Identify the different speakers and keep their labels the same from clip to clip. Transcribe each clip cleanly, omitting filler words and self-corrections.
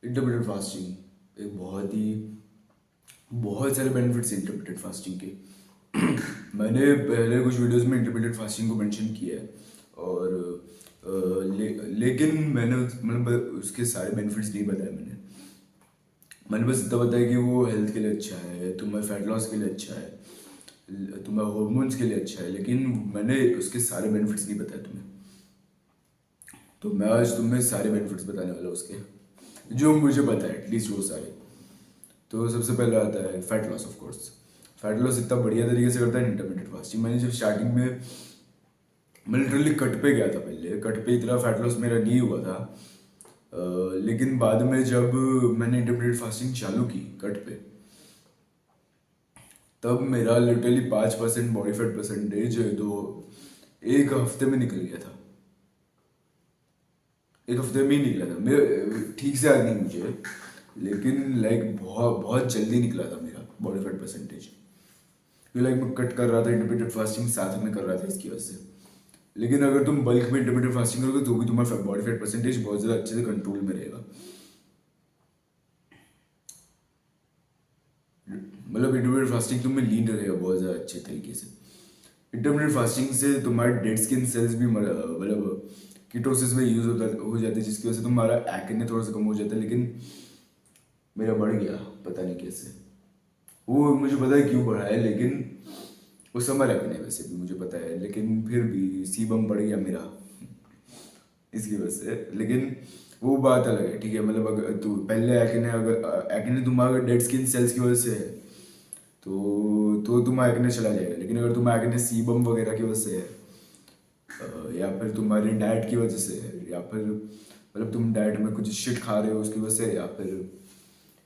Speaker 1: Intermittent fasting एक बहुत सारे बेनिफिट्स हैं इंटरमिटेंट फास्टिंग के। मैंने पहले कुछ वीडियोस में इंटरमिटेंट फास्टिंग को मेंशन किया है और लेकिन मैंने मतलब उसके सारे बेनिफिट्स नहीं बताए। मैंने बस इतना बताया कि वो हेल्थ के लिए अच्छा है, तुम्हारे फैट लॉस के लिए अच्छा है, तुम्हारे हॉर्मोन्स के लिए अच्छा है, लेकिन मैंने उसके सारे बेनिफिट्स नहीं बताए तुम्हें। तो मैं आज तुम्हें सारे बेनिफिट्स बताने वाला हूँ उसके, जो मुझे पता है एटलीस्ट वो सारे। तो सबसे पहले आता है fat loss. Of course fat loss इतना बढ़िया तरीके से करता है इंटरमीडिएट फास्टिंग। मैंने जब स्टार्टिंग में मैं लिटरली कट पे गया था, पहले कट पे इतना फैट लॉस मेरा नहीं हुआ था। लेकिन बाद में जब मैंने इंटरमीडिएट फास्टिंग चालू की कट पे, तब मेरा लिटरली 5% बॉडी फैट परसेंटेज दो एक हफ्ते में निकल गया था। एक हफ्ते में ही निकला था मेरा, ठीक से याद नहीं मुझे, लेकिन लाइक बहुत बहुत जल्दी निकला था मेरा बॉडी फैट परसेंटेज। लाइक मैं कट कर रहा था, इंटरमीडिएट फास्टिंग साथ में कर रहा था इसकी वजह से। लेकिन अगर तुम बल्क में इंटरमीडिएट फास्टिंग करोगे तो भी तुम्हारा बॉडी फैट परसेंटेज बहुत ज़्यादा अच्छे से कंट्रोल में रहेगा। मतलब इंटरमीडिएट फास्टिंग तुम्हें लीन रहेगा बहुत ज़्यादा अच्छे तरीके से। इंटरमीडिएट फास्टिंग से तुम्हारे डेड स्किन सेल्स भी मतलब कीटोसिस में यूज हो जाते हैं, जिसकी वजह से तुम्हारा एक्ने थोड़ा सा कम हो जाता है। लेकिन मेरा बढ़ गया, पता नहीं कैसे। वो मुझे पता है क्यों बढ़ा है, लेकिन वो समर एक्ने वैसे भी मुझे पता है, लेकिन फिर भी सीबम बढ़ गया मेरा इसकी वजह से। लेकिन वो बात अलग है, ठीक है। मतलब अगर तू पहले एक्ने, अगर एक्ने तुम्हारा डेड स्किन सेल्स की वजह से है तो तुम्हारा एक्ने चला जाएगा। लेकिन अगर तुम्हारा एक्ने सीबम वगैरह की वजह से है, या फिर तुम्हारी डाइट की वजह से है, या फिर मतलब तुम डाइट में कुछ शिट खा रहे हो उसकी वजह से, या फिर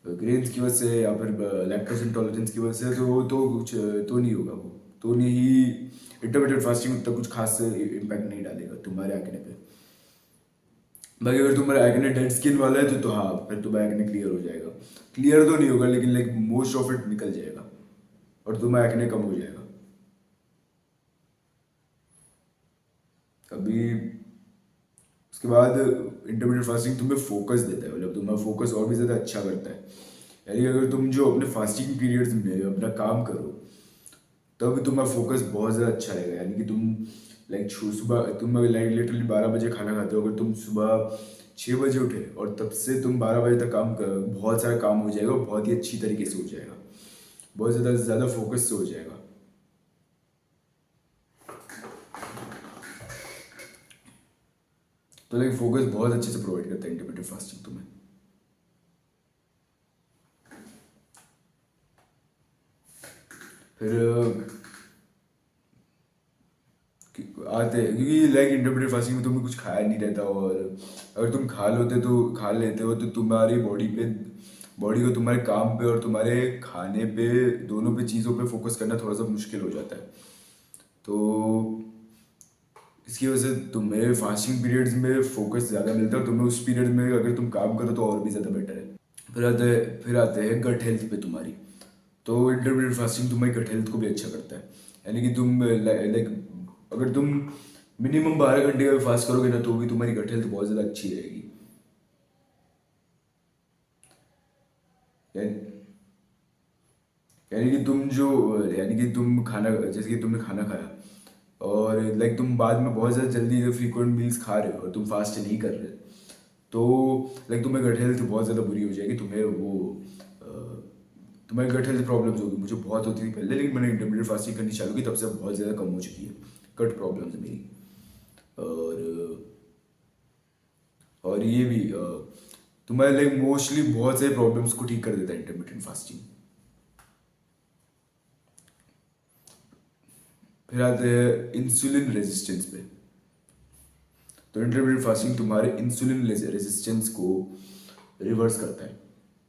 Speaker 1: ग्रेन्स की वजह से, या फिर लैक्टोज इंटॉलरेंस की वजह से, तो कुछ तो नहीं होगा वो। तो नहीं, इंटरमीडिएट फास्टिंग उतना कुछ खास इम्पैक्ट नहीं डालेगा तुम्हारे एक्ने पे। बाकी अगर तुम्हारा एक्ने डेड स्किन वाला है तो हाँ, फिर तुम्हारा एक्ने क्लियर हो जाएगा। क्लियर तो नहीं होगा, लेकिन लाइक मोस्ट ऑफ इट निकल जाएगा और तुम्हारा एक्ने कम हो जाएगा। अभी उसके बाद इंटरमीडिएट फास्टिंग तुम्हें फोकस देता है, मतलब तुम्हारा फोकस और भी ज़्यादा अच्छा करता है। यानी अगर तुम जो अपने फास्टिंग पीरियड्स में अपना काम करो, तब तुम्हारा फोकस बहुत ज़्यादा अच्छा रहेगा। यानी कि तुम लाइक सुबह तुम लाइक लिटरली 12 बजे खाना खाते हो, अगर तुम सुबह 6 बजे उठे और तब से तुम 12 बजे तक काम कर, बहुत सारा काम हो जाएगा, बहुत ही अच्छी तरीके से हो जाएगा, बहुत ज़्यादा ज़्यादा फोकस से हो जाएगा। तो लाइक फोकस बहुत अच्छे से प्रोवाइड करता है इंटरमीडिएट फास्टिंग तुम्हें। फिर आते हैं, क्योंकि लाइक इंटरमीडिएट फास्टिंग में तुम्हें कुछ खाया नहीं रहता, और अगर तुम खा लेते हो तो तुम्हारी बॉडी को तुम्हारे काम पे और तुम्हारे खाने पे, दोनों पे चीज़ों पे फोकस करना थोड़ा सा मुश्किल हो जाता है। तो इसकी वजह से तुम्हें फास्टिंग पीरियड्स में फोकस ज़्यादा मिलता है, और तुम्हें उस पीरियड में अगर तुम काम करो तो और भी ज़्यादा बेटर है। फिर आते हैं गट हेल्थ पे तुम्हारी। तो इंटरमीडिएट फास्टिंग तुम्हारी गट हेल्थ को भी अच्छा करता है। यानी कि तुम लाइक अगर तुम मिनिमम 12 घंटे का फास्ट करोगे ना, तो भी तुम्हारी गट हेल्थ बहुत ज़्यादा अच्छी रहेगी। यानी यानी कि तुम जो यानी कि तुम खाना, जैसे कि तुमने खाना खाया और लाइक तुम बाद में बहुत ज़्यादा जल्दी फ्रीक्वेंट मील्स खा रहे हो और तुम फास्ट नहीं कर रहे, तो लाइक तुम्हें गट हेल्थ बहुत ज़्यादा बुरी हो जाएगी। अ, तुम्हारी गट हेल्थ प्रॉब्लम्स होगी। मुझे बहुत होती थी पहले, लेकिन मैंने इंटरमीडिएट फास्टिंग करनी चालू की, तब से बहुत ज़्यादा कम हो चुकी है गट प्रॉब्लम्स मेरी। और और ये भी तुम्हारे लाइक मोस्टली बहुत सारे प्रॉब्लम्स को ठीक कर देता है इंटरमीडिएट फास्टिंग। फिर आते हैं इंसुलिन रेजिस्टेंस पे। तो इंटरमीडिएट फास्टिंग तुम्हारे इंसुलिन रेजिस्टेंस को रिवर्स करता है।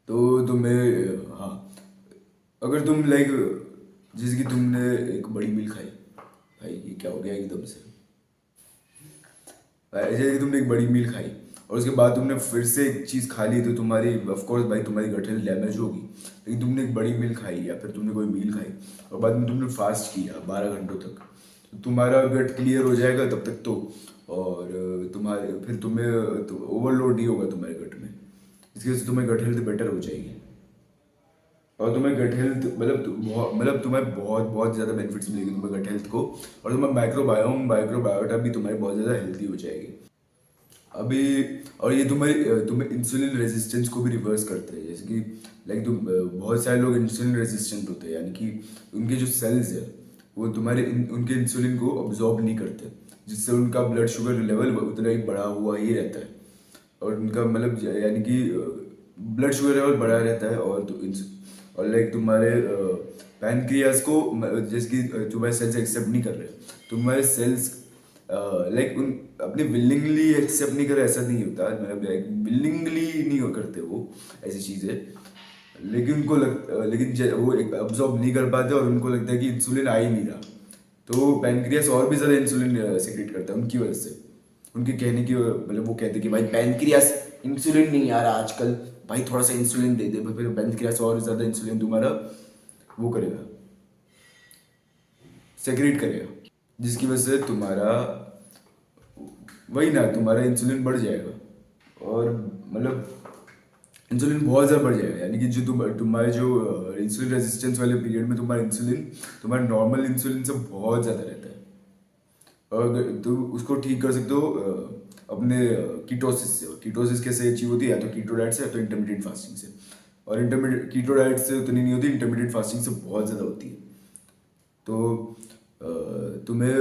Speaker 1: तो तुम्हें हाँ, अगर तुम लाइक जैसे कि तुमने एक बड़ी मील खाई, भाई ये क्या हो गया एकदम से, जैसे कि तुमने एक बड़ी मील खाई और उसके बाद तुमने फिर से एक चीज़ खा ली, तो तुम्हारी ऑफ कोर्स भाई तुम्हारी गट हेल्थ डैमेज होगी। लेकिन तुमने एक बड़ी मील खाई या फिर तुमने कोई मील खाई और बाद में तुमने फास्ट किया 12 घंटों तक, तो तुम्हारा गट क्लियर हो जाएगा तब तक तो। और तुम्हारे फिर तुम्हें तो ओवरलोड नहीं होगा तुम्हारे गट में, इसकी वजह से तुम्हें गट हेल्थ बेटर हो जाएगी। और तुम्हें गट हेल्थ मतलब तुम्हें बहुत बहुत ज़्यादा बेनिफिट्स मिलेगी तुम्हें गट हेल्थ को। और तुम्हें माइक्रोबायोटा भी तुम्हारी बहुत ज़्यादा हेल्थी हो जाएगी अभी। और ये तुम्हें इंसुलिन रेजिस्टेंस को भी रिवर्स करते हैं, जैसे कि लाइक बहुत सारे लोग इंसुलिन रेजिस्टेंट होते हैं, यानी कि उनके जो सेल्स है वो उनके इंसुलिन को ऑब्जॉर्ब नहीं करते, जिससे उनका ब्लड शुगर लेवल उतना ही बढ़ा हुआ ही रहता है। और उनका मतलब यानी कि ब्लड शुगर लेवल बढ़ा रहता है। और लाइक तुम्हारे पैनक्रियास को जैसे कि तुम्हारे सेल्स एक्सेप्ट नहीं कर रहे, तुम्हारे सेल्स लाइक उन अपने विलिंगली एक्सेप्ट नहीं करे, ऐसा नहीं होता, मतलब लाइक विलिंगली नहीं करते वो ऐसी चीज़ें। लेकिन वो अब्जॉर्ब नहीं कर पाते और उनको लगता है कि इंसुलिन आ ही नहीं रहा, तो पैनक्रियास और भी ज़्यादा इंसुलिन सेक्रेट करता है उनकी वजह से। उनके कहने की मतलब वो कहते हैं कि भाई पैनक्रियास इंसुलिन नहीं आ रहा आजकल, भाई थोड़ा सा इंसुलिन दे दे, फिर पैनक्रियास और ज़्यादा इंसुलिन तुम्हारा वो करेगा, सेक्रेट करेगा, जिसकी वजह से तुम्हारा इंसुलिन बढ़ जाएगा। और मतलब इंसुलिन बहुत ज़्यादा बढ़ जाएगा, यानी कि जो तुम्हारे जो इंसुलिन रेजिस्टेंस वाले पीरियड में तुम्हारा इंसुलिन तुम्हारे नॉर्मल इंसुलिन से बहुत ज़्यादा रहता है। और तो उसको ठीक कर सकते हो अपने कीटोसिस से। और कीटोसिस कैसे अचीव होती है, या तो कीटो डाइट से या तो इंटरमीडिएट फास्टिंग से। और इंटरमीडिएट कीटो डाइट से उतनी नहीं होती, इंटरमीडिएट फास्टिंग से बहुत ज़्यादा होती है। तो तुम्हें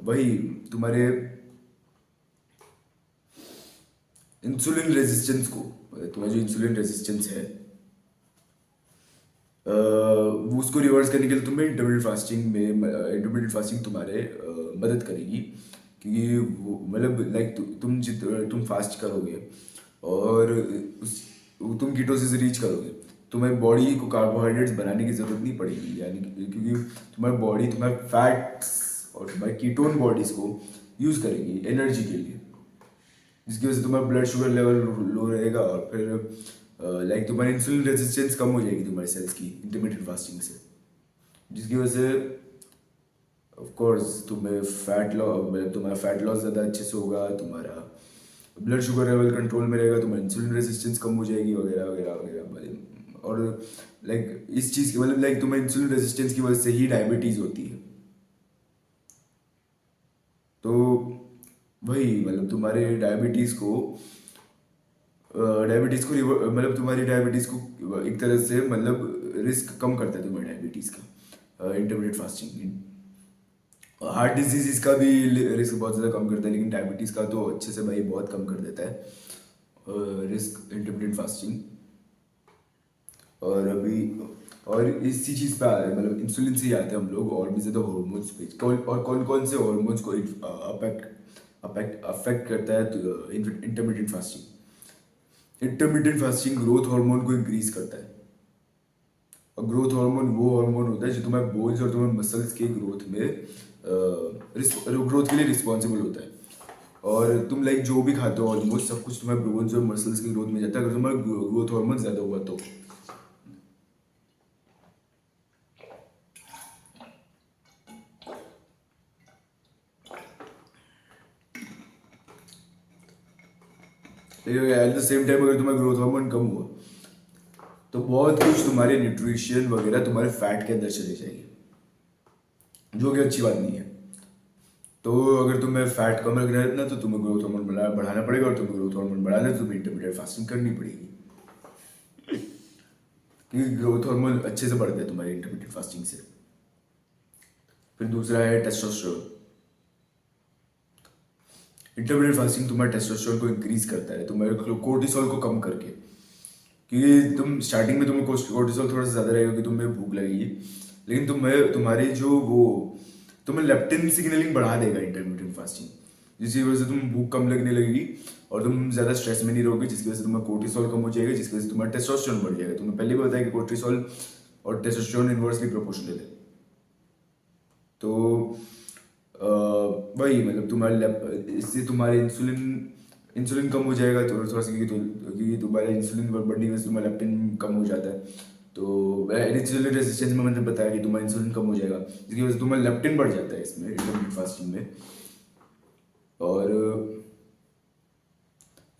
Speaker 1: वही तुम्हारे इंसुलिन रेजिस्टेंस को, तुम्हारा जो इंसुलिन रेजिस्टेंस है वो उसको रिवर्स करने के लिए तुम्हें इंटरमीडिएट फास्टिंग तुम्हारे मदद करेगी। क्योंकि वो मतलब लाइक तुम फास्ट करोगे और तुम कीटोसिस रीच करोगे, तुम्हारी बॉडी को कार्बोहाइड्रेट्स बनाने की ज़रूरत नहीं पड़ेगी, यानी क्योंकि तुम्हारी बॉडी तुम्हारे फैट्स और तुम्हारे कीटोन बॉडीज़ को यूज़ करेगी एनर्जी के लिए, जिसकी वजह से तुम्हारा ब्लड शुगर लेवल लो रहेगा। और फिर लाइक तुम्हारी इंसुलिन रेजिस्टेंस कम हो जाएगी तुम्हारे सेल्स की इंटरमीडिएट फास्टिंग से, जिसकी वजह से ऑफ कोर्स तुम्हारा फैट लॉस ज़्यादा अच्छे से होगा, तुम्हारा ब्लड शुगर लेवल कंट्रोल में रहेगा, तुम्हारी इंसुलिन रेजिस्टेंस कम हो जाएगी वगैरह वगैरह वगैरह। और लाइक इस चीज़ की मतलब लाइक तुम्हारी इंसुलिन रेजिस्टेंस की वजह से ही डायबिटीज़ होती है। तो वही मतलब तुम्हारे मतलब तुम्हारी डायबिटीज़ को एक तरह से मतलब रिस्क कम करता है तुम्हारी डायबिटीज़ का इंटरमीडिएट फास्टिंग। हार्ट डिजीज़ का भी रिस्क बहुत ज़्यादा कम करता है, लेकिन डायबिटीज़ का तो अच्छे से भाई बहुत कम कर देता है रिस्क इंटरमीडिएट फास्टिंग। और इसी चीज़ पे मतलब इंसुलिन से ही आते हैं हम लोग और भी ज़्यादा हॉर्मोन्स पे। और कौन कौन से हॉर्मोन्स को अफेक्ट करता है intermediate fasting. Intermediate fasting growth hormone को इंक्रीज करता है। और ग्रोथ हार्मोन वो हार्मोन होता है जो तुम्हारे बोन्स और तुम्हारे मसल्स के ग्रोथ के लिए रिस्पॉन्सिबल होता है। और तुम लाइक जो भी खाते हो ऑलमोस्ट सब कुछ तुम्हारे बोन्स और मसल्स की ग्रोथ में जाता है, अगर तुम्हारा ग्रोथ हार्मोन ज़्यादा हुआ तो। एट द सेम टाइम अगर तुम्हारा ग्रोथ हार्मोन कम हुआ तो बहुत कुछ तुम्हारे न्यूट्रिशन वगैरह तुम्हारे फैट के अंदर चले जाएगी, जो कि अच्छी बात नहीं है। तो अगर तुम्हें फैट कम रखना है ना तो तुम्हें ग्रोथ हार्मोन बढ़ाना पड़ेगा, और तुम्हें ग्रोथ हार्मोन बढ़ाना है तो तुम्हें इंटरमीडिएट फास्टिंग करनी पड़ेगी, क्योंकि ग्रोथ हार्मोन अच्छे से बढ़ते हैं तुम्हारी इंटरमीडिएट फास्टिंग से। फिर दूसरा है टेस्टोस्टेरोन। इंटरमीडिएट फास्टिंग तुम्हारे टेस्टोस्टेरोन को इंक्रीज करता है, तुम्हारे कोर्टिसोल को कम करके। क्योंकि तुम स्टार्टिंग में तुम्हें कोर्टिसोल थोड़ा सा ज़्यादा रहेगा कि तुम्हें भूख लगेगी, लेकिन तुम्हारी जो वो तुम्हें लेप्टिन सिग्नलिंग बढ़ा देगा इंटरमीडिएट फास्टिंग, जिसकी वजह से तुम भूख कम लगने लगेगी और तुम ज़्यादा स्ट्रेस में नहीं रहोगे, जिसकी वजह से तुम्हारा कोर्टिसोल कम हो जाएगा, जिसकी वजह से तुम्हारा टेस्टोस्टेरोन बढ़ जाएगा। तुम्हें पहले भी बताया कि कोर्टिसोल और टेस्टोस्टेरोन इन्वर्सली प्रोपोर्शनल है। तो वही मतलब इससे तुम्हारे इंसुलिन कम हो जाएगा थोड़ा सा, क्योंकि तुम्हारे इंसुलिन बढ़ने की वजह से तुम्हारा लेप्टिन कम हो जाता है। तो इंसुलिन रेजिस्टेंस में मैंने बताया कि तुम्हारा इंसुलिन कम हो जाएगा, जिसकी वजह से तुम्हारा लेप्टिन बढ़ जाता है इसमें इंटरमीडिएट फास्टिंग में। और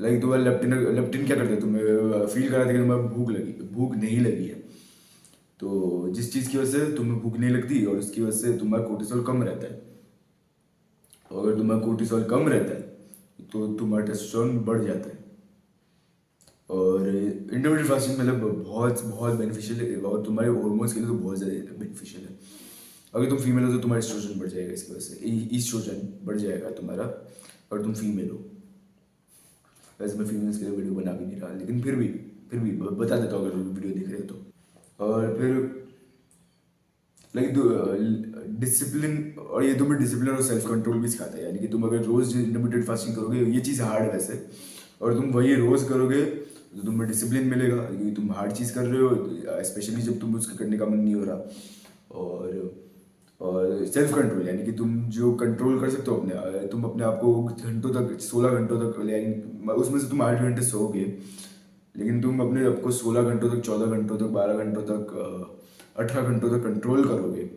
Speaker 1: लाइक तुम्हारा लेप्टिन लेप्टिन क्या करता है, तुम्हें फील कराता है कि तुम्हें भूख नहीं लगी है। तो जिस चीज़ की वजह से तुम्हें भूख नहीं लगती और उसकी वजह से तुम्हारा कोर्टिसोल कम रहता है, और अगर तुम्हारा कोर्टिसोल कम रहता है तो तुम्हारा टेस्टोस्टेरोन बढ़ जाता है। और इंटरमीडिएट फास्टिंग मतलब बहुत बहुत बेनिफिशियल है, और तुम्हारे हॉर्मोन्स के लिए तो बहुत ज़्यादा बेनिफिशियल है। अगर तुम फीमेल हो तो तुम्हारा एस्ट्रोजन बढ़ जाएगा, इसकी वजह से ईस्ट्रोजन बढ़ जाएगा तुम्हारा, और तुम फीमेल हो। वैसे मैं फीमेल्स के लिए वीडियो बना भी नहीं रहा, लेकिन फिर भी बता देता हूँ अगर वीडियो देख रहे हो तो। और फिर लाइक डिसिप्लिन, और ये तुम्हें डिसिप्लिन और सेल्फ कंट्रोल भी सिखाता है। यानी कि तुम अगर रोज इंटरमीडिएट फास्टिंग करोगे, ये चीज़ हार्ड है वैसे, और तुम वही रोज करोगे तो तुम्हें डिसिप्लिन मिलेगा, क्योंकि तुम हार्ड चीज़ कर रहे हो, स्पेशली जब तुम उसका करने का मन नहीं हो रहा। और सेल्फ कंट्रोल, यानी कि तुम जो कंट्रोल कर सकते हो तुम अपने आप को घंटों तक, 16 घंटों तक, यानी उसमें से तुम 8 घंटे सोओगे, लेकिन तुम अपने आप को 16 घंटों तक, 14 घंटों तक, 12 घंटों तक, 18 घंटों तक कंट्रोल करोगे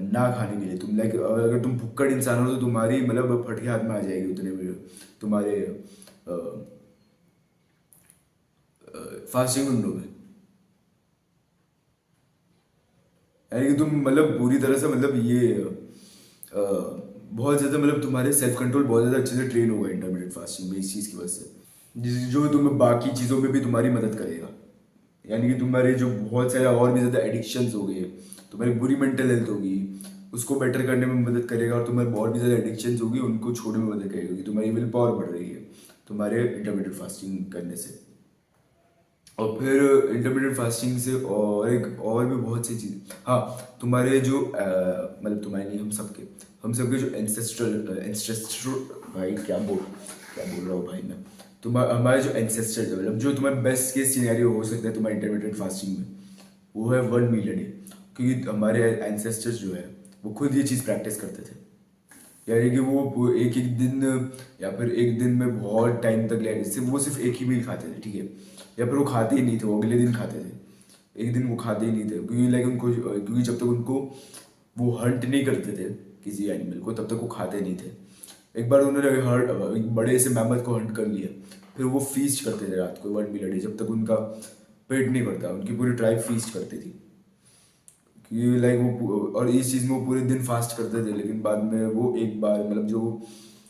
Speaker 1: ना खाने के लिए। तुम लाइक अगर तुम भुक्कड़ इंसान हो तो तुम्हारी मतलब फटके हाथ में आ जाएगी उतने में तुम्हारे फास्टिंग विंडो में। यानी कि तुम मतलब पूरी तरह से मतलब ये बहुत ज़्यादा मतलब तुम्हारे सेल्फ कंट्रोल बहुत ज़्यादा अच्छे से ट्रेन होगा इंटरमीडिएट फास्टिंग में, इस चीज़ की वजह से, जो तुम्हें बाकी चीज़ों में भी तुम्हारी मदद करेगा। यानी कि तुम्हारे जो बहुत सारे और भी ज़्यादा एडिक्शंस हो गए, तुम्हारी बुरी मेंटल हेल्थ होगी, उसको बेटर करने में मदद करेगा, और तुम्हारे और भी ज़्यादा एडिक्शंस होगी उनको छोड़ने में मदद करेगा, क्योंकि तुम्हारी विल पावर बढ़ रही है तुम्हारे इंटरमीडिएट फास्टिंग करने से। और फिर इंटरमीडिएट फास्टिंग से और भी बहुत सी चीज़, हाँ, तुम्हारे जो मतलब तुम्हारे नहीं, हम सबके जो एंसेस्ट्रल भाई क्या बोल रहा हूँ भाई मैं, हमारे जो एंसेस्टर्स है, मतलब जो तुम्हारे बेस्ट केस सिनेरियो हो सकता है तुम्हारे इंटरमीडिएट फास्टिंग में, वो है 1 मील अ डे। क्योंकि हमारे एंसेस्टर्स जो है वो खुद ये चीज़ प्रैक्टिस करते थे। यानी कि वो एक एक दिन, या फिर एक दिन में बहुत टाइम तक, वो सिर्फ एक ही मील खाते थे, ठीक है, या फिर वो खाते ही नहीं थे, वो अगले दिन खाते थे। एक दिन वो खाते ही नहीं थे, क्योंकि लाइक उनको, क्योंकि जब तक उनको वो हंट नहीं करते थे किसी एनिमल को, तब तक वो खाते नहीं थे। एक बार उन्होंने एक बड़े से मैमथ को हंट कर लिया, फिर वो फीस्ट करते थे रात को 1 मील अ डे, जब तक उनका पेट नहीं भरता। उनकी पूरी ट्राइब फीस्ट करती थी, कि लाइक वो, और इस चीज़ में वो पूरे दिन फास्ट करते थे, लेकिन बाद में वो एक बार मतलब जो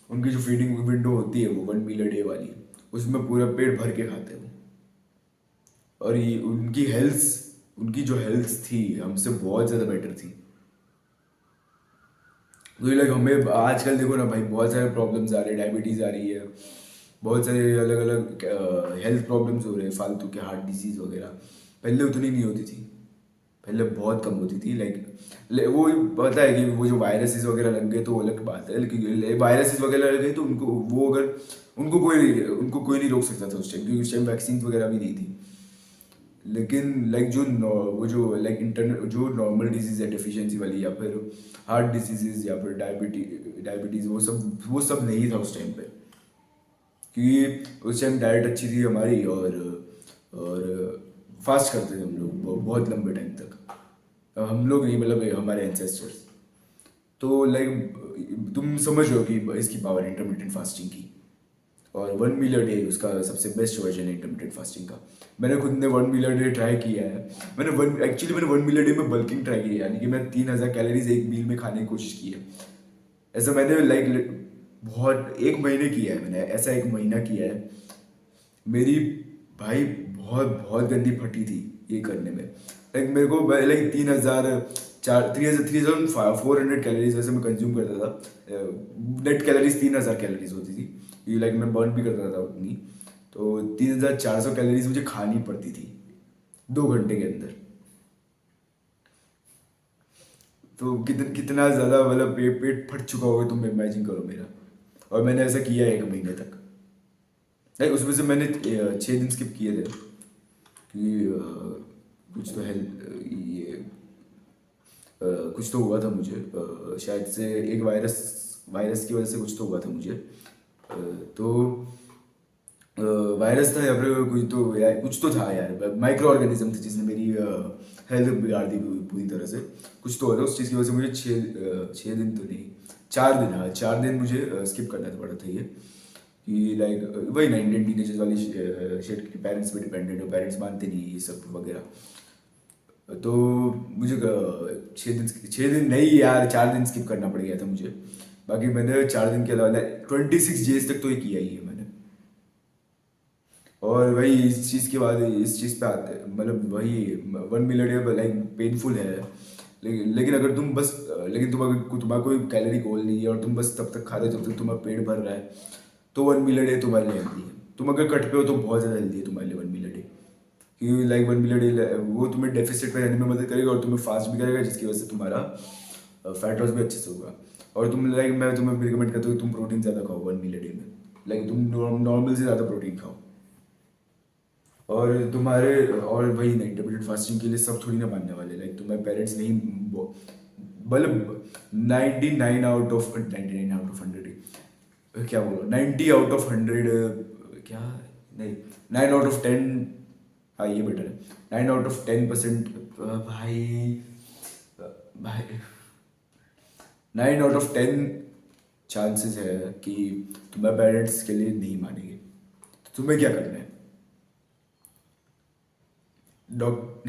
Speaker 1: उनकी जो फीडिंग विंडो होती है वो 1 मील अ डे वाली, उसमें पूरा पेट भर के खाते हैं वो। और ये उनकी जो हेल्थ थी हमसे बहुत ज़्यादा बेटर थी। तो ये लाइक हमें आजकल देखो ना भाई, बहुत सारे प्रॉब्लम्स आ रहे हैं, डायबिटीज़ आ रही है, बहुत सारे अलग अलग हेल्थ प्रॉब्लम्स हो रहे हैं, फालतू के हार्ट डिजीज़ वगैरह। पहले उतनी नहीं होती थी, पहले बहुत कम होती थी। लाइक वो पता है कि वो जो वायरसेस वगैरह लग गए तो वो अलग बात है, लेकिन वायरसेस वगैरह लग गए तो उनको कोई नहीं रोक सकता था उस टाइम, क्योंकि उस टाइम वैक्सीन वगैरह भी नहीं थी। लेकिन लाइक वो जो लाइक इंटरनल जो नॉर्मल डिजीज है, डिफिशियंसी वाली, या फिर हार्ट डिजीजेज, या फिर डायबिटीज़, वो सब नहीं था उस टाइम पे, क्योंकि उस टाइम डाइट अच्छी थी हमारी, और फास्ट करते थे हम लोग बहुत लंबे टाइम तक। अब हम लोग नहीं, मतलब हमारे एंसेस्टर्स। तो लाइक तुम समझ रहे हो कि इसकी पावर इंटरमीडिएट फास्टिंग की। और 1 मील अ डे उसका सबसे बेस्ट वर्जन है इंटरमीडिएट फास्टिंग का। मैंने खुद ने 1 मील अ डे ट्राई किया है। मैंने 1 मील अ डे में बल्किंग ट्राई की है, यानी कि मैं 3000 कैलोरीज एक मील में खाने की कोशिश की है। ऐसा मैंने लाइक बहुत 1 महीने किया है, मैंने ऐसा 1 महीना किया है। मेरी भाई बहुत बहुत गंदी फटी थी ये करने में। लाइक मेरे को लाइक 3400 कैलोरीज वैसे मैं कंज्यूम करता था। नेट कैलोरीज 3000 कैलोरीज होती थी, ये लाइक मैं बर्न भी करता था उतनी। तो 3400 कैलोरीज मुझे खानी पड़ती थी 2 घंटे के अंदर। तो कितना ज़्यादा मतलब पेट फट चुका होगा, तुम इमेजिन करो मेरा। और मैंने ऐसा किया है 1 महीने तक। लाइक उसमें से मैंने 6 दिन स्किप किए थे, कि कुछ तो हेल्थ ये कुछ तो हुआ था मुझे, शायद से एक वायरस की वजह से कुछ तो हुआ था मुझे। तो वायरस था, या फिर कोई तो यार कुछ तो था यार, माइक्रो ऑर्गेनिज्म था जिसने मेरी हेल्थ बिगाड़ दी पूरी तरह से। कुछ तो हुआ था, उस चीज़ की वजह से मुझे 6 दिन तो नहीं, 4 दिन, हाँ 4 दिन मुझे स्किप करना पड़ा था ये। कि लाइक वही ना इंडियन टीनेजर्स वाली शेट की पेरेंट्स पे डिपेंडेंट हो, पेरेंट्स मानते नहीं ये सब वगैरह। तो मुझे 6 दिन नहीं यार, 4 दिन स्किप करना पड़ गया था मुझे। बाकी मैंने 4 दिन के अलावा 26 डेज तक तो ये किया ही है मैंने। और वही इस चीज़ के बाद इस चीज़ पे आते हैं, मतलब वही 1 मिलियन लाइक पेनफुल है। लेकिन अगर तुम बस लेकिन तुम अगर तुम्हारा कोई कैलोरी गोल नहीं है और तुम बस तब तक खा रहे हो जब तक तुम्हारा पेट भर रहा है, तो 1 मिलियन तुम्हारे लिए हेल्दी है। तुम अगर कट पे हो तो बहुत ज़्यादा हेल्दी है तुम्हारे लिए 1 मिलियन। क्योंकि लाइक 1 मिलियन वो तुम्हें डेफिसिट में रहने में मदद करेगा और तुम्हें फास्ट भी करेगा, जिसकी वजह से तुम्हारा फैट लॉस भी अच्छे से होगा। और तुम लाइक मैं तुम्हें रिकमेंड करता हूँ कि तुम प्रोटीन ज़्यादा खाओ 1 मिलियन में। लाइक तुम नॉर्मल से ज़्यादा प्रोटीन खाओ। और तुम्हारे और वही नहीं, इंटरमीडिएट फास्टिंग के लिए सब थोड़ी ना मानने वाले, लाइक तुम्हारे पेरेंट्स नहीं मतलब 99 आउट ऑफ 100, क्या बोलो 90 आउट ऑफ 100, क्या नहीं 9 आउट ऑफ 10, हाँ ये बेटर है। 9 आउट ऑफ 10%, भाई भाई 9 आउट ऑफ 10 चांसेस है कि तुम्हारे पेरेंट्स के लिए नहीं मानेंगे। तो तुम्हें क्या करना है? डॉक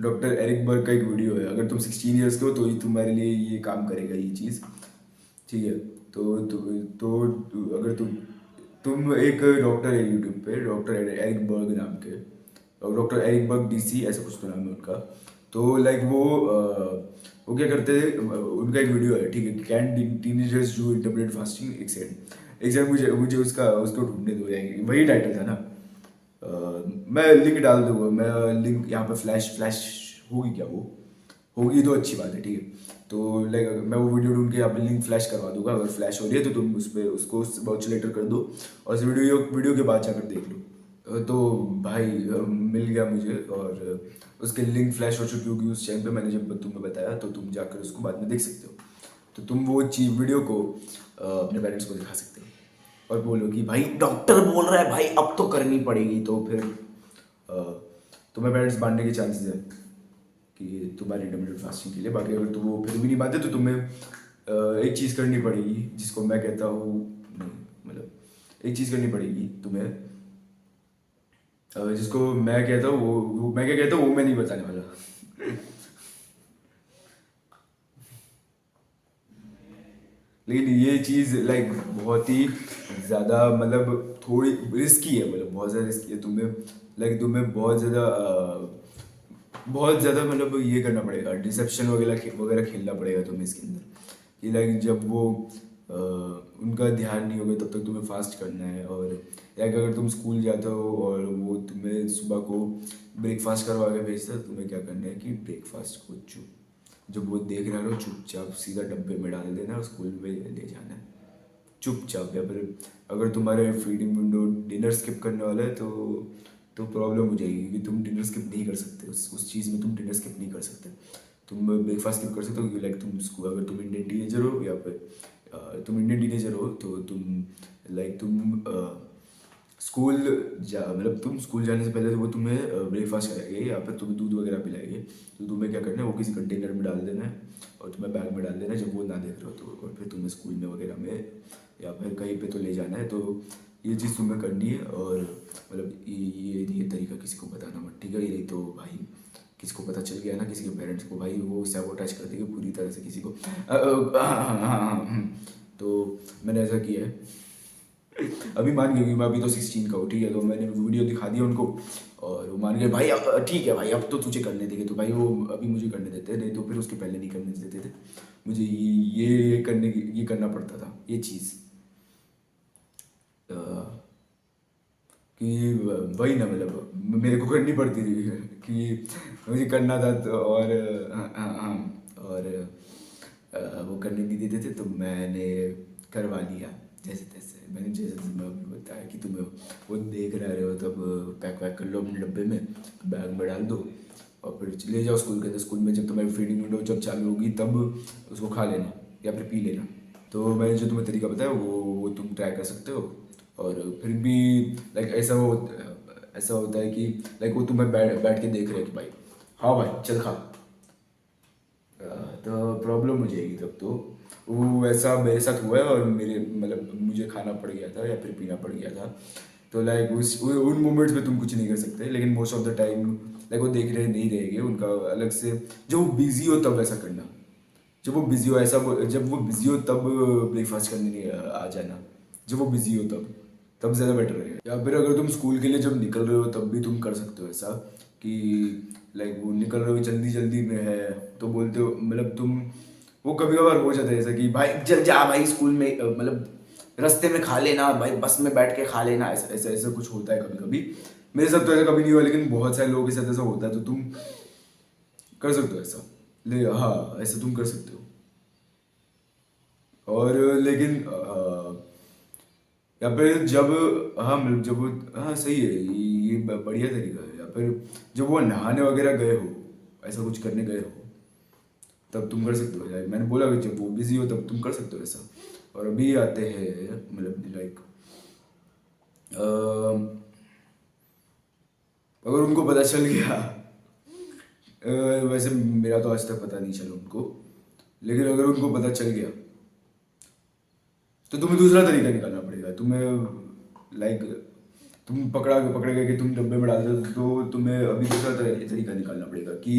Speaker 1: डॉक्टर एरिक बर्ग का एक वीडियो है, अगर तुम 16 ईयर्स के हो तो ही तुम्हारे लिए ये काम करेगा ये चीज़। ठीक है। अगर तुम एक डॉक्टर है यूट्यूब पे, डॉक्टर एरिक बर्ग नाम के, और डॉक्टर एरिक बर्ग डीसी ऐसा कुछ तो नाम है उनका। तो लाइक वो क्या करते हैं, उनका एक वीडियो है, ठीक है, can teenagers do intermediate fasting, एक सेकंड मुझे मुझे उसको ढूंढने दो जाएंगे, वही टाइटल था ना। मैं लिंक डाल दूंगा, मैं लिंक यहाँ पे फ्लैश फ्लैश होगी क्या, वो होगी तो अच्छी बात है, ठीक है। तो लाइक मैं वो वीडियो ढूंढ के यहाँ पे लिंक फ्लैश करवा दूंगा, अगर फ्लैश हो रही है तो तुम उस पर उसको वाउचलेटर कर दो और इस वीडियो वीडियो के बाद जाकर देख लो। तो भाई मिल गया मुझे, और उसके लिंक फ्लैश हो चुकी होगी उस टाइम पे, मैंने जब तुम्हें बताया, तो तुम जाकर उसको बाद में देख सकते हो। तो तुम वो चीज वीडियो को अपने पेरेंट्स को दिखा सकते हो और बोलो कि भाई डॉक्टर बोल रहा है भाई अब तो करनी पड़ेगी। तो फिर तुम्हें पेरेंट्स बांटने के चांसेस है कि तुम्हारी इंटरमीडिएट फास्टिंग के लिए। बाकी अगर तुम वो फिर भी नहीं मानते तो तुम्हें एक चीज़ करनी पड़ेगी, जिसको मैं कहता हूँ, नहीं मतलब एक चीज़ करनी पड़ेगी तुम्हें, जिसको मैं कहता हूँ, वो मैं क्या कहता हूँ वो मैं नहीं बताने वाला। लेकिन ये चीज़ लाइक बहुत ही ज़्यादा मतलब थोड़ी रिस्की है, मतलब बहुत ज़्यादा रिस्की है। तुम्हें बहुत ज़्यादा मतलब ये करना पड़ेगा, डिसेप्शन वगैरह वगैरह खेलना पड़ेगा तुम्हें इसके अंदर, कि लाइक जब वो उनका ध्यान नहीं होगा तब तक तुम्हें फास्ट करना है। और या अगर तुम स्कूल जाते हो और वो तुम्हें सुबह को ब्रेकफास्ट करवा के भेजता है, तो तुम्हें क्या करना है कि ब्रेकफास्ट को जब वो देख रहा हो चुपचाप सीधा डब्बे में डाल देना और स्कूल में ले जाना है चुपचाप। या फिर अगर तुम्हारे फीडिंग विंडो डिनर स्किप करने वाला है तो प्रॉब्लम हो जाएगी, क्योंकि तुम डिनर स्किप नहीं कर सकते, उस चीज़ में तुम डिनर स्किप नहीं कर सकते। तुम ब्रेकफास्ट स्किप कर सकते हो, क्योंकि लाइक तुम स्कूल, अगर तुम इंडियन टीनेजर हो या फिर तुम इंडियन टीनेजर हो तो तुम स्कूल मतलब तुम स्कूल जाने से पहले तो वो तुम्हें ब्रेकफास्ट कराएंगे या फिर तुम्हें दूध वगैरह पिलाएंगे। तो तुम्हें क्या करना है, वो किसी कंटेनर में डाल देना है और तुम्हें बैग में डाल देना है जब वो ना देख रहे हो तो, और फिर तुम्हें स्कूल में वगैरह में या फिर कहीं पे तो ले जाना है। तो ये चीज़ तुम्हें करनी है। और मतलब ये तरीका किसी को बताना मत, ठीक है? ये नहीं तो भाई किसी को पता चल गया ना, किसी के पेरेंट्स को, भाई वो सैबोटाइज कर देंगे पूरी तरह से किसी को। तो मैंने ऐसा किया है, अभी मान गए कि मैं अभी तो 16 का हूँ, ठीक है? तो मैंने वीडियो दिखा दिया उनको और वो मान गए भाई अब ठीक है भाई अब तो तुझे करने देंगे। तो भाई वो अभी मुझे करने देते, नहीं तो फिर उसके पहले नहीं करने देते थे मुझे। ये करना पड़ता था ये चीज़, कि वही ना, मतलब मेरे को करनी पड़ती थी कि मुझे करना था। तो और और वो करने नहीं देते थे तो मैंने करवा लिया जैसे तैसे। मैंने जैसे जैसे मैं अभी बताया कि तुम्हें वो देख रहे हो तब पैक वैक कर लो अपने डब्बे में, बैग में डाल दो और फिर ले जाओ स्कूल के अंदर। स्कूल में जब तुम्हारी फीडिंग विंडो जब चालू होगी तब उसको खा लेना या फिर पी लेना। तो मैंने जो तुम्हें तरीका बताया वो तुम ट्राई कर सकते हो। और फिर भी लाइक ऐसा होता है कि लाइक वो तुम्हें बैठ के देख रहे हैं कि भाई हाँ भाई चल खा, तो प्रॉब्लम हो जाएगी तब तो। वो वैसा मेरे साथ हुआ है और मेरे मतलब मुझे खाना पड़ गया था या फिर पीना पड़ गया था। तो लाइक उन मोमेंट्स में तुम कुछ नहीं कर सकते, लेकिन most of the time like वो देख रहे नहीं रहेंगे, उनका अलग से जब वो बिजी हो तब ऐसा करना। जब वो बिजी हो जब वो बिजी हो तब ब्रेकफास्ट करने नहीं आ जाना। जब वो बिजी हो तब ज़्यादा बेटर रहेगा। या फिर अगर तुम स्कूल के लिए जब निकल रहे हो तब भी तुम कर सकते हो ऐसा कि लाइक वो निकल रहे हो जल्दी जल्दी में है तो बोलते हो मतलब तुम, वो कभी कभार हो जाता है ऐसा कि भाई जल जा भाई स्कूल में मतलब रास्ते में खा लेना भाई, बस में बैठ के खा लेना, ऐसा ऐसा ऐसा कुछ होता है कभी कभी। मेरे साथ तो ऐसा कभी नहीं हुआ, लेकिन बहुत सारे लोगों के साथ ऐसा होता है, तो तुम कर सकते हो ऐसा। ले हाँ, ऐसा तुम कर सकते हो। और लेकिन या फिर जब, हाँ मतलब जब वो, हाँ सही है ये बढ़िया तरीका है। या फिर जब वो नहाने वगैरह गए हो, ऐसा कुछ करने गए हो, तब तुम कर सकते हो। लाइक मैंने बोला कि जब वो बिजी हो तब तुम कर सकते हो ऐसा। और अभी आते हैं मतलब लाइक अगर उनको पता चल गया, वैसे मेरा तो आज तक पता नहीं चला उनको, लेकिन अगर उनको पता चल गया तो तुम्हें दूसरा तरीका निकालना पड़ेगा। तुम्हें लाइक तुम पकड़े गए कि तुम डब्बे में डाल दो, तो तुम्हें अभी दूसरा तरीका निकालना पड़ेगा कि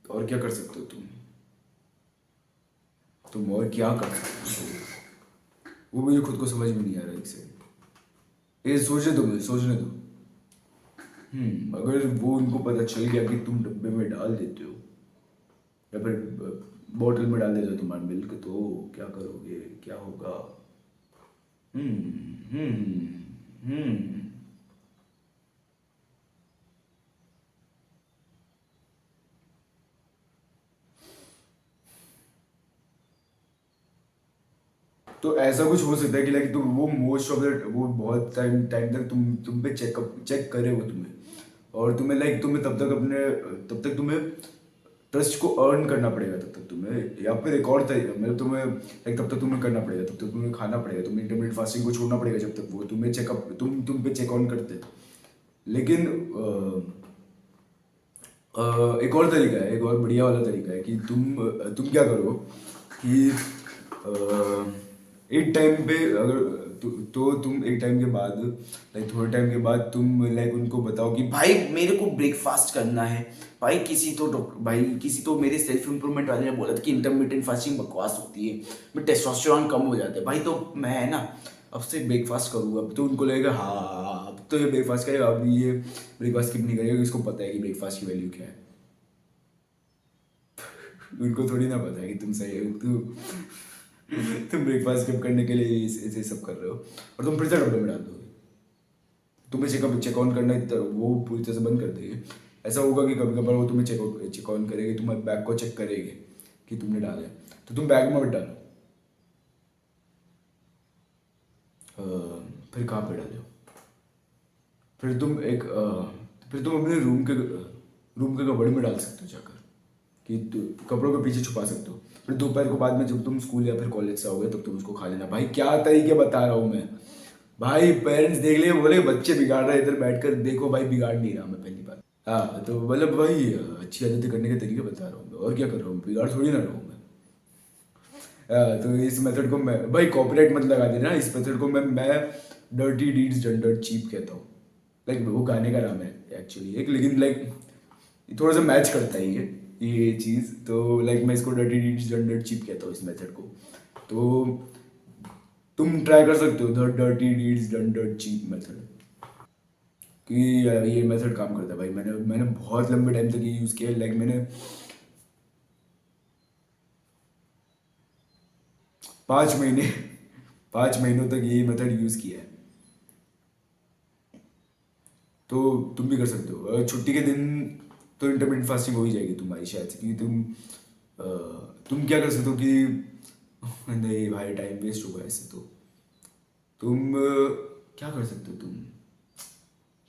Speaker 1: और क्या कर सकते हो तुम और क्या कर सकते हो, वो मुझे खुद को समझ में नहीं आ रहा एक से। ये सोचने दो, मुझे सोचने दो। अगर वो उनको पता चल गया कि तुम डब्बे में डाल देते हो या फिर बॉटल में डाल देते हो तुम्हारा मिल्क, तो क्या करोगे, क्या होगा? हम्म हम्म हम्म तो ऐसा कुछ हो सकता है कि लाइक तुम वो मोस्ट ऑफ द वो बहुत टाइम टाइम तक तुम पे चेक करे वो तुम्हें, और तुम्हें लाइक तुम्हें तब तक तुम्हें ट्रस्ट को अर्न करना पड़ेगा तब तक तुम्हें। या फिर एक और तरीका मतलब तुम्हें लाइक तब तक तुम्हें करना पड़ेगा, तब तक तुम्हें खाना पड़ेगा, तुम्हें इंटरमीडिएट फास्टिंग को छोड़ना पड़ेगा जब तक वो तुम्हें चेकअप तुम पे चेक ऑन करते हैं। लेकिन एक और तरीका है, एक और बढ़िया वाला तरीका है कि तुम क्या करो कि एक टाइम पे अगर तो तुम एक टाइम के बाद लाइक थोड़े टाइम के बाद तुम लाइक उनको बताओ कि भाई मेरे को ब्रेकफास्ट करना है। भाई किसी तो मेरे सेल्फ इंप्रूवमेंट वाले ने बोला था कि इंटरमीडिएट फास्टिंग बकवास होती है, मैं टेस्टोस्टेरोन कम हो जाता है भाई, तो मैं है ना अब से ब्रेकफास्ट करूँगा। अब तो उनको लगेगा हाँ अब तो ये ब्रेकफास्ट करेगा, अब ये ब्रेकफास्ट स्किप नहीं करेगा, इसको पता है कि ब्रेकफास्ट की वैल्यू क्या है। उनको थोड़ी ना पता है कि तुम सही हो, तुम ब्रेकफास्ट स्किप करने के लिए ऐसे सब कर रहे हो, और तुम फिर से डब्बे में डाल दोगे। तुम्हें चेक ऑन करना वो पूरी तरह से बंद कर देंगे। ऐसा होगा कि कभी कभार वो तुम्हें चेक ऑन करेगी, तुम्हारे बैग को चेक करेगी कि तुमने डाला है, तो तुम बैग में मत डालो। फिर कहाँ पे डालो? फिर तुम एक फिर तुम अपने रूम के कपड़े में डाल सकते हो जाकर, कि कपड़ों के पीछे छुपा सकते हो। फिर दोपहर को बाद में जब तुम स्कूल या फिर कॉलेज से आओगे तब तुम उसको खा लेना। भाई क्या तरीके बता रहा हूँ मैं। भाई पेरेंट्स देख ले बोले बच्चे बिगाड़ रहे हैं, इधर बैठकर देखो भाई बिगाड़ नहीं रहा मैं, पहली बात। हाँ तो मतलब भाई अच्छी आदतें करने के तरीके बता रहा हूँ मैं, और क्या कर रहा हूँ, बिगाड़ थोड़ी ना रहा हूँ मैं। तो इस मेथड को मैं भाई कॉपीराइट मत लगा देना, इस मेथड को मैं dirty deeds done dirt cheap कहता हूँ। लाइक वो गाने का नाम है एक्चुअली एक, लेकिन लाइक थोड़ा सा मैच करता है ये चीज़, तो लाइक मैं इसको dirty deeds done dirt cheap कहता हूँ इस मेथड को। तो तुम ट्राई कर सकते हो the dirty deeds done dirt cheap method, कि ये मेथड काम करता है भाई। मैंने बहुत लंबे टाइम तक ये यूज़ किया, लाइक मैंने 5 महीने 5 महीनों तक ये मेथड यूज़ किया है। तो तुम भी कर सकते हो। छुट्टी के दिन तो इंटरमीडिएट फास्टिंग हो ही जाएगी तुम्हारी शायद से, क्योंकि तुम क्या कर सकते हो कि नहीं भाई टाइम वेस्ट होगा ऐसे तो। तुम क्या कर सकते हो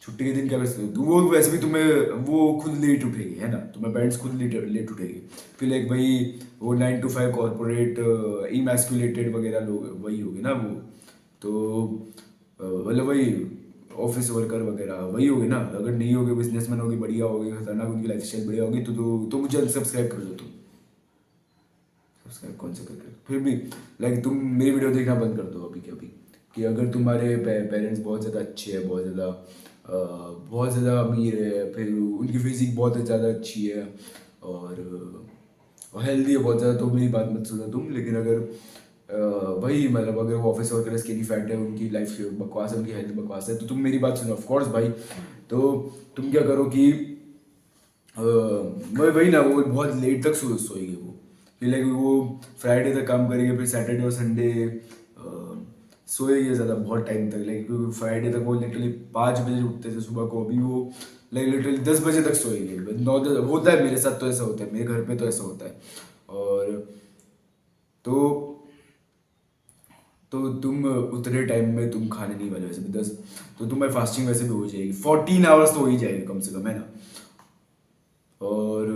Speaker 1: छुट्टी के दिन क्या कर सकते हो तुम, वो वैसे भी तुम्हें वो खुद लेट उठेगी है ना, तुम्हें पेरेंट्स खुद लेट उठेगी। फिर लाइक भाई वो 9 to 5 कॉर्पोरेट इमैस्कुलेटेड वगैरह लोग वही होगी ना वो, तो मतलब वही ऑफिस वर्कर वगैरह वही होगी ना। अगर नहीं होगी, बिजनेसमैन होगी, बढ़िया होगी, खतरनाक उनकी लाइफ स्टाइल बढ़िया होगी, तो मुझे अनसब्सक्राइब कर दो तुम। उसका कौन सा करके फिर भी लाइक तुम मेरी वीडियो देखना बंद कर दो अभी के अभी, कि अगर तुम्हारे पेरेंट्स बहुत ज़्यादा अच्छे हैं, बहुत ज़्यादा अमीर है, फिर उनकी फिजिक बहुत ज़्यादा अच्छी है और हेल्दी है बहुत ज़्यादा, तो मेरी बात मत सुनो तुम। लेकिन अगर वही मतलब अगर वो ऑफिस वर्कर स्किनी फैट है, उनकी लाइफ बकवास है, उनकी हेल्थ बकवास है, तो तुम मेरी बात सुनो ऑफकोर्स भाई। तो तुम क्या करो कि वही ना, वो बहुत लेट तक सोएगी वो, फिर लाइक वो फ्राइडे तक काम करेगी, फिर सैटरडे और संडे सोएगी ज़्यादा बहुत टाइम तक। लाइक फ्राइडे तक वो लिटरली 5 बजे उठते थे सुबह को, अभी वो लाइक लिटरली 10 बजे तक सोएगी, 9 10 होता है, मेरे साथ तो ऐसा होता है, मेरे घर पे तो ऐसा होता है। और तो तुम उतने टाइम में तुम खाने नहीं वाले वैसे भी 10, तो तुम्हारी फास्टिंग वैसे भी हो जाएगी, 14 आवर्स तो हो ही जाएगी कम से कम, है ना। और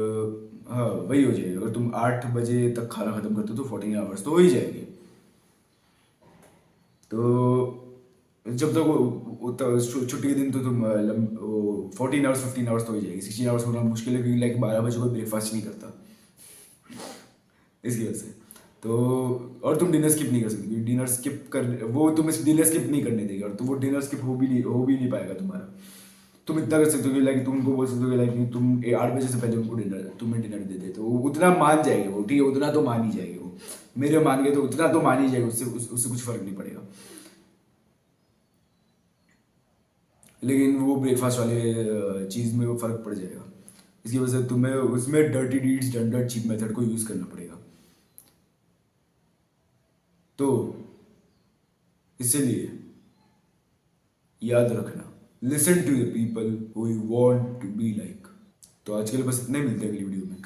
Speaker 1: हाँ वही हो जाएगी, अगर तुम 8 बजे तक खाना खत्म करते हो तो 14 आवर्स तो हो ही जाएगी। तो जब तक छुट्टी के दिन तो तुम 14 आवर्स 15 आवर्स तो हो ही जाएगी, 16 आवर्स होना मुश्किल है, क्योंकि लाइक 12 बजे कोई ब्रेकफास्ट नहीं करता इसकी वजह से। तो और तुम डिनर स्किप नहीं कर सकती, क्योंकि डिनर स्किप कर वो तुम डिनर स्किप नहीं करने देगी, और तो वो डिनर स्किप हो भी नहीं पाएगा तुम्हारा। तुम इतना कर सकते हो कि लाइक तुम उनको बोल सकते हो कि लाइक तुम 8 बजे से पहले उनको तुम्हें डिनर दे दे, तो वो उतना मान जाएगी, वो ठीक है, उतना तो मान ही जाएगी वो, मेरे मान गए तो उतना तो मान ही जाएगी, उससे कुछ फर्क नहीं पड़ेगा। लेकिन वो ब्रेकफास्ट वाले चीज़ में वो फ़र्क पड़ जाएगा, इसकी वजह से तुम्हें उसमें डर्टी डीड्स डन डट चीप मेथड को यूज़ करना पड़ेगा। तो इसीलिए याद रखना, listen to the people who you want to be like. तो आज के लिए बस इतना ही, मिलते हैं अगली वीडियो में।